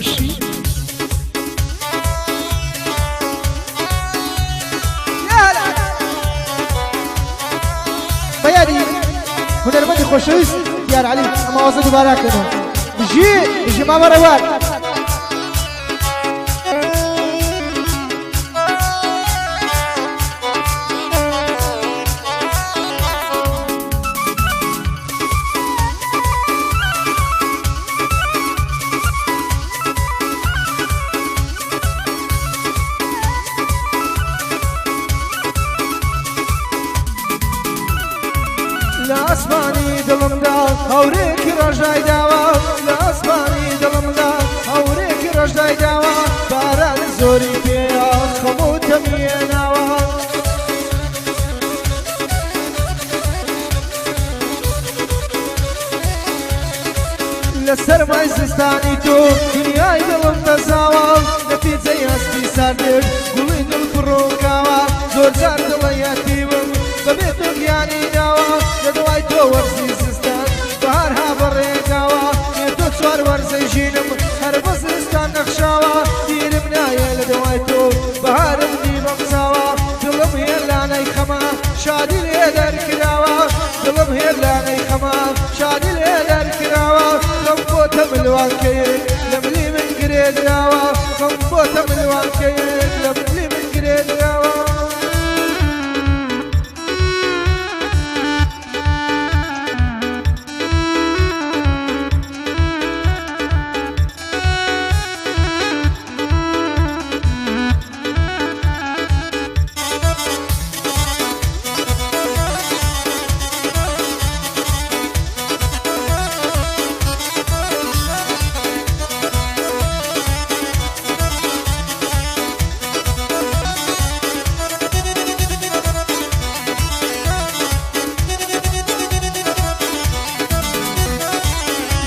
خۆشی بەیاری هونەرمەندی خۆشەویست دیار عەلی ئەماوازە دووبارەکەنەوە بژی مامەڕەوار لاسمانی دڵمدا هەورێکی ڕۆژای داوە لاسمانی دڵمدا هەورێکی ڕۆژای داوە باران زۆری پێیا خەموو تەمیێناوە لەسەر مای زستانی تۆ دنیای دڵم دەزاوە لە پیجەی هەستی ساردێک گوڵی دڵ پڕۆکاوە زۆر جار دڵە یەتیمم بەبێ دڵیانی داوە لە دوای تۆ وەرزی زستان بەهار ها بەڕێگاوە لێ تۆ چوار وەرزەی ژینم هەر بە زستان نەخشاوە دیرم نایە لە دوای تۆ بەهارم دیمەم چاوە دڵم هێلانەی خەمە شادی لێ دەرکراوە دڵم هێلانەی خەمە شادی لێ دەرکراوە خەم بۆتە ملوانکەیەک لە ملی من گرێدراوە خەم بۆتە ملوانکەیەک لە ملی من گرێدراوە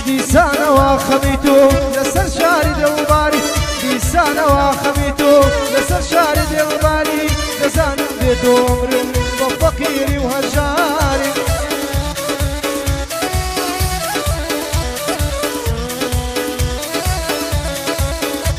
دیسانەوە خەمی تۆ لەسەر شاری دڵباری دیسانەوە خەمی تۆ لەسەر شاری دڵباری دەزانم بێت عمرم بە فەقیری و هەژاری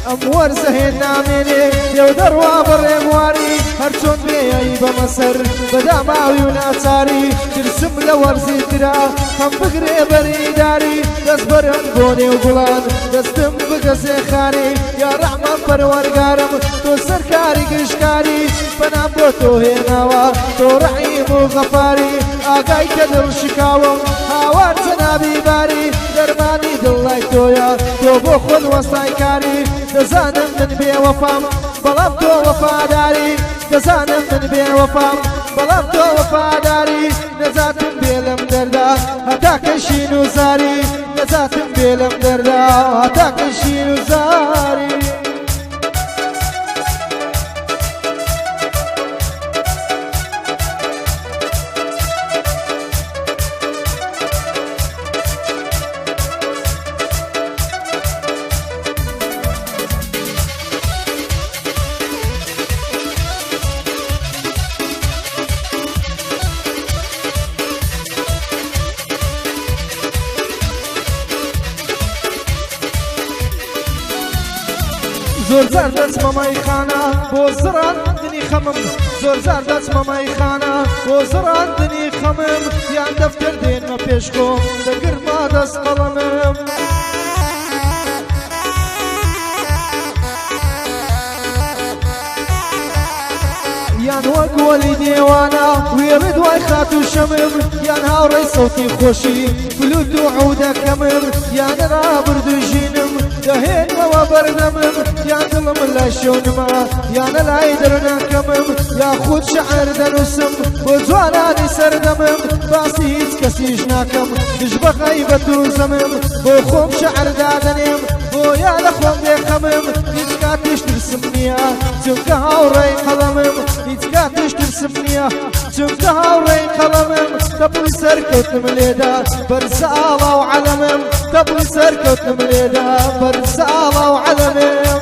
ئەم وەرزە هێن نامێنێ لێو دەڕوا بەڕێبواری هەرچۆن بێیایی بەمەسەر بەداماوی و ناچاری ترسم لە وەرزی ترا هەم بگرێ بەریداری دەست بەرم بۆ نێو گوڵان دەستم بگەزێ خاری یا ڕەحمان پەروەرگارم تۆ سەرکاری گشتکاری پەنام بۆ تۆ هێناوە تۆ ڕەحیم و غەفاری ئاگای کە دڵ شکاوم هاوار جەنابی باری دەرمانی دڵای تۆیە تۆ بۆ خۆت وەستای کاری دەزانم من بێوەفام بەڵام تۆ وەفاداری دەزانم من بێوەفام بەڵام تۆ وەفاداری نەجاتم بێ لەم دەردا هەتا کەشین و زاری نەجاتم بێ لەم دەردا هەتا کەشین و زاری زۆر جار دەچمە مەیخانە بۆ زڕاندنی خەمم زۆر جار دەچمە مەیخانە بۆ زڕاندنی خەمم یان دەفتەر دێنمە پێش خۆم دەگرما دەست قەڵەمم یان وەک وەلی دێوانە وێڵێ دوای خات و شەمم یان هاوڕێی سەوتی خۆشی فلوت و عودەکەمم یانە ڕابرد و ژینم دەهێنمەوە بەردەمم یان دڵم لای شەونمە یانە لای دەرنەکەمم یاخود شەعر دەنووسم بۆ جوانانی سەردەمم باسی هیچ کەسیش ناکەم دژ بە غەیبەت و زەمم بۆ خۆم شەعر دادەنێم بۆ یا لە خۆم بێخەمم هیچ کاتیش ترسم نییە چونکە هاوڕێی قەڵەمم هیچ کاتیش ترسم نییە چونکە هاوڕێی قەڵەمم دەبڵی سەرکەوتم لێدا بەرزە ئاڵا و عەلەمم دەبڵی سەرکەوتم لێدا بەرزە ئاڵا و عەلەمم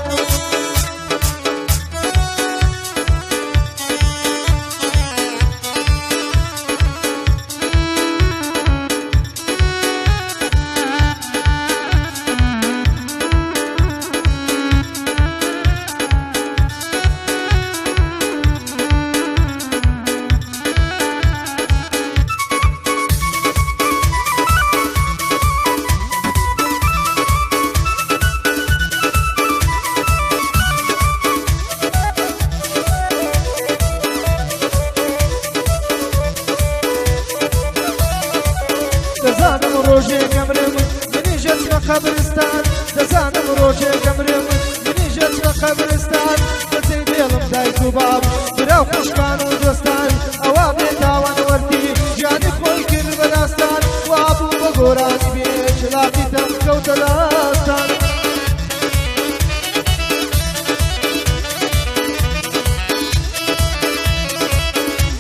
دەزانم ڕۆژێکە مرم منیژەت بە قەبرستان دەزانم ڕۆژێکە مرم منیژەت بە قەبرستان بەجێی بێڵم دایک و باب براو خوشکان و دۆستان ئەوا بێتاوان وەرتی گیانی خۆی کرد بەداستان وا بوو بە گۆرانی بێ چلاقی دەم کەوتە لاستان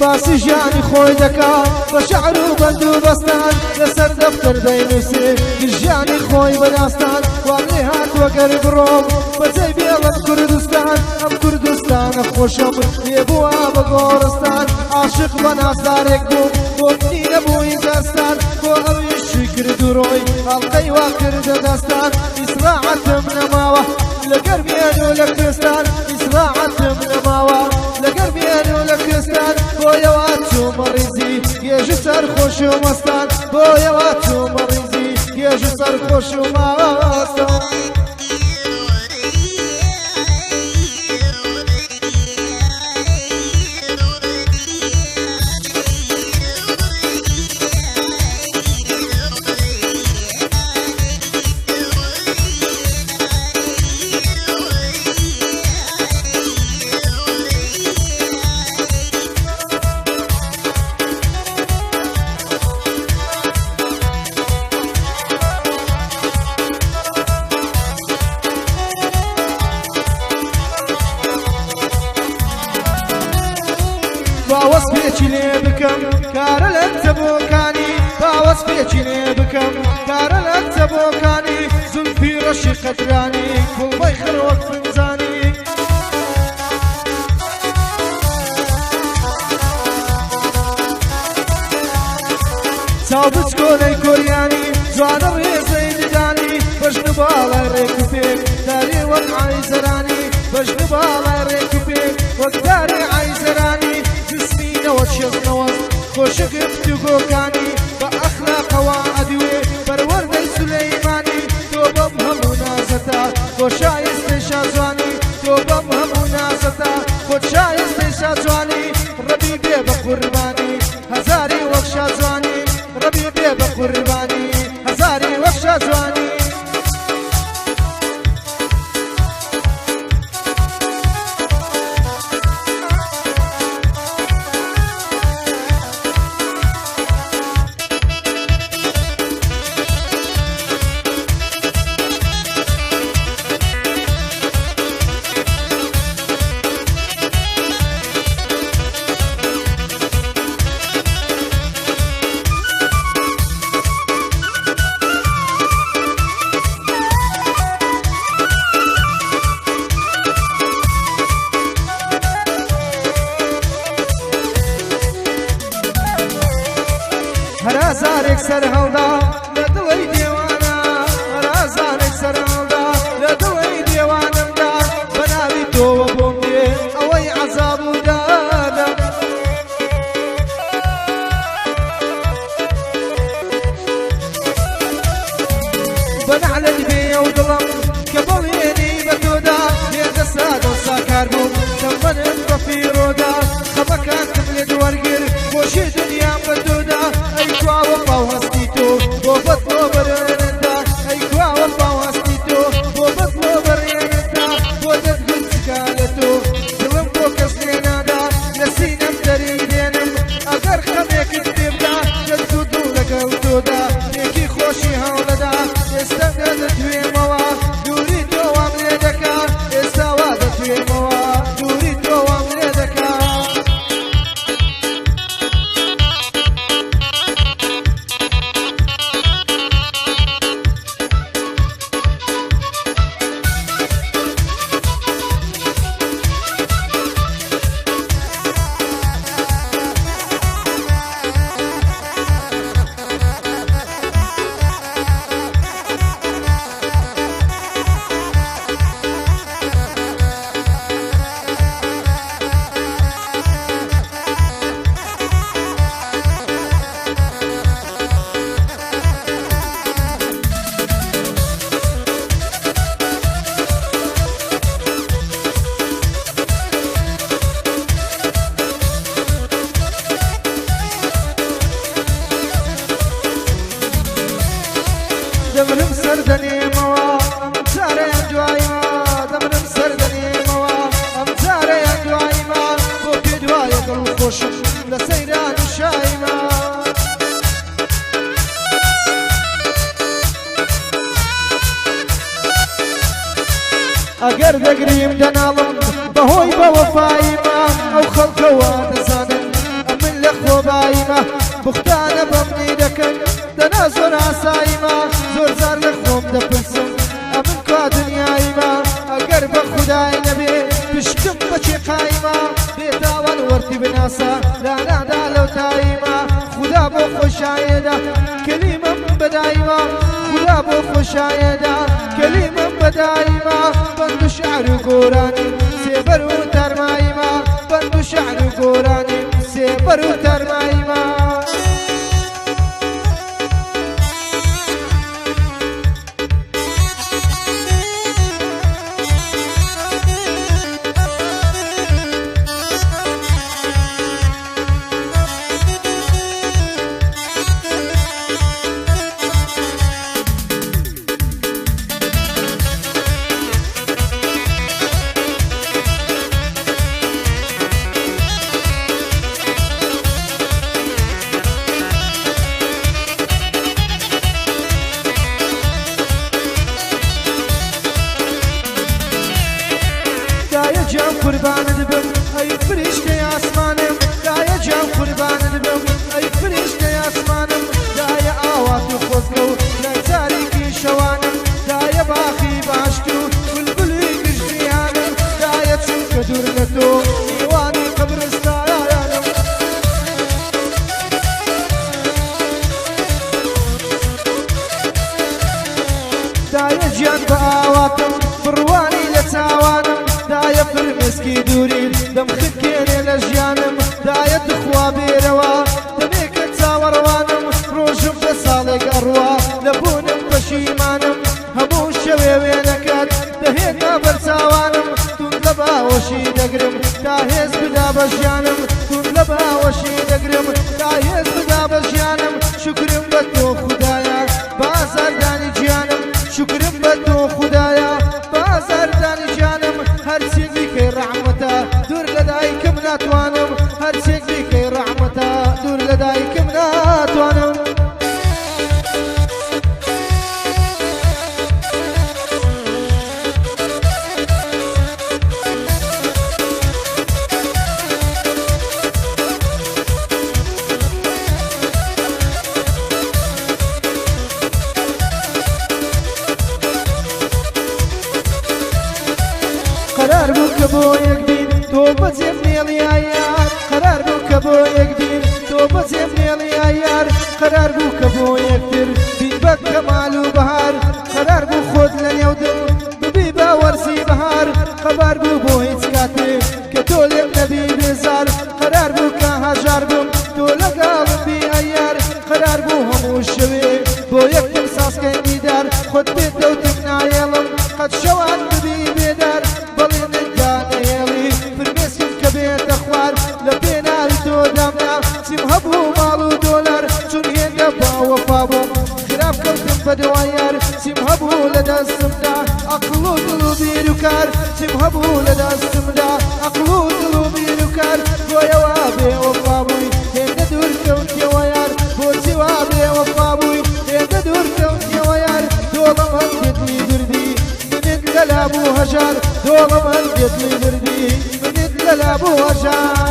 باسی ژیانی خۆی دەکا بە شەعر و بەند و بەستان لەسەر دەفتەر دەینووسێ ژیانی خۆی بەداستان وام لێ هاتووە گەر بڕۆم بەجێی بێڵم کوردستان ئەم کوردستانە خۆشەم لێبووە بە گۆڕستان عاشق بە ناسدارێک بووم بۆ منی نەبووی دەستان بۆ ئەویشی کرد و ڕۆی هەڵقەی وا کردە دەستان ئیسراحەتم نەماوە لەگەر بێن و لە کوردستان ئیسراحەتم نەماوە لەگەر بێن و لە کوردستان بۆیەوە چوومە ڕیزی گێژی سەرخۆش و مەستان بۆیەوە چوومە ڕیزی گێژی سەرخۆش و مەستان باوەس پێچی لێ بکەم کارە لە تەبۆکانی باوەس پێچی لێ بکەم کارە لە تەبۆکانی زولفی ڕەشی قەدرانی کوڵبەی خڕوەک فنجانی چاو بچکۆلەی کۆریانی جوانە ڕێزەی ددانی بەژن باڵای ڕێک و پێک داری وەک عایزەرانی بەژن باڵای ڕێک و پێک وەک داری عایزەرانی جسمینەوە شێزنەوەست خۆشە گفتوگۆکانی بە ئەخلاقەوە ئەدوێ پەروەردەی سولەیمانی تۆ بەم هەموو نازەتە بۆ شایستەی شازوانی تۆ بەم هەموو نازەتە بۆ شایستەی شازوانی ڕەبی بێ بە قوربانی هەزاری وەک شازوانی ڕەبی بێ بە قوربانی هەزاری وەک شازوانی هەرازارێک سەر هەڵدا لە دڵی دێوانە هەرازارێک سەر هەڵدا لە دڵی دێوانمدا بە ناوی تۆوە بۆم دێ ئەوەی عەزاب و دادە بە نەعلەت بێ ئەو دڵم کە بەڵێنی بە تۆدا لێدەسا دەسا کار بووم دەمەنم بە فیرۆدا خەمەکانتم لێ دووەرگر خۆشی دنیام بە تۆدا ئەی کواوە باو هەستی تۆ بۆ بەت بۆ بەرێنندا ئەی کواوە باو هەستی تۆ بۆ بەت بۆ بەرێنندا بۆ دەتگوت چکا لە تۆ دڵم بۆ کەس لێنادا لە سینەم دەری دێنم ئەگەر خەمێکت پێ بدا دەتگوت و لەگەڵ تۆدا یەکی خۆشی هەوڵەدا ئێستا دەتوێمەوە دووری تۆوام لێ دەکا ئێستا وا دەتوێمەوە دووری تۆوام لێ دەکا دەمرم سەر دەنێمەوە ئەم جارەیان دوایمە دەمرم سەر دەنێمەوە ئەم جارەیان دوایمە بۆ پێ دوایە دڵ خۆشم لە سەیران و شایمە ئەگەر دەگریم دەناڵم بەهۆی بەوەفایمە ئەو خەڵکەوە دەزانن ئەمن لە خۆبایمە بوختانە بەمنی دەکەن دەنا زۆر ئاسایمە زۆر جار لە خۆم دەپرسم ئەمن کا دنیایمە ئەگەر بە خودای نەبێ پشتم بەچێ قایمە بێتاوان وەرتی بناسە لانادا لەو تایمە خدا بۆ خۆشایەدا کەلیمەم بەدایمە خدا بۆ خۆشایەدا کەلیمەم بەدایمە بەند و شعر و گۆرانی سێبەر و تەرمایمە بەند و شعر و گۆرانی سێبەر و تەرمایمە جام قربانت بم ای فرشته آسمانم دایه جام قربانت بم ای فرشته آسمانم دایه آوات و خوزگو لزاریکی شوانم دایه باخی باشتو بلبلی گشتیانم دایه چونکه دور لتو ایوانی قبرستانم دایه جان با آواتم بروانی لتاوانم دایە فرمێسکی دوورین دەم خکێنێ لە ژیانم دایە دخوا بێرەوە دەمێکە چاوەڕوانم ڕۆژم بە ساڵێک ئەڕوا لەبوونم پەشیمانم هەموو شەوێ وێنەکەت دەهێنا بەرچاوانم تون لە باوەشی دەگرم تا هێز بدا بە ژیانم تون لە باوەشی دەگرم تا هێز بدا بە ژیانم شکرم بە تۆ خودایە بازاردانی گیانم شکرم بە تۆ خودایە بازاردانی گیانم هەرچێک بیکەی ڕەحمەتە دوور لە دایکم ناتوانم هەرچێک بیکەی ڕەحمەتە دوور لە دایکم ناتوانم قرار بوو کە بۆ یەکدین تۆ بەجێم نێڵی یار قرار بوو کە بۆ یەکدین تۆ بەجێم نێڵی یار قرار بوو کە بۆ یەکتر بین بە کەمال و بەهار قرار بوو خۆت لە نێو دڵ ببی بە وەرزی بەهار خەبار بوو بۆ هیچ کاتێک کە تۆ لێم نەبی بێزار قرار بوو کە هەژار بم تۆ لەگەڵم بی یار قرار بوو هەموو شەوێ بۆ یەکتر ساسکەی دیدار خۆت بێت دەوتم نایەڵم قەت شەوان ببی بێدار بەڵێنت دانەهێڵی فرمێسکم کە بێتە خوار لە پێناوی تۆ دامنا چیم هەبوو ماڵ و دۆلار چون هێندە باوەفا بووم خراپ کەوتم بە دوای یار چیم هەبوو لە دەستمدا عەقڵ و دڵ و بیر و کار چیم هەبوو لە دەستمدا عەقڵ و دڵ و بیر و کار بۆیەوە بێوەفا بووی هێندە دوور کەوتیەوە یار بۆچی وا بێوەفا بووی هێندە دوور کەوتیەوە یار دۆڵم هەندێتی بردی منت لە لابوو هەژار دۆڵم هەندێتی بردی منت لە لابوو هەژار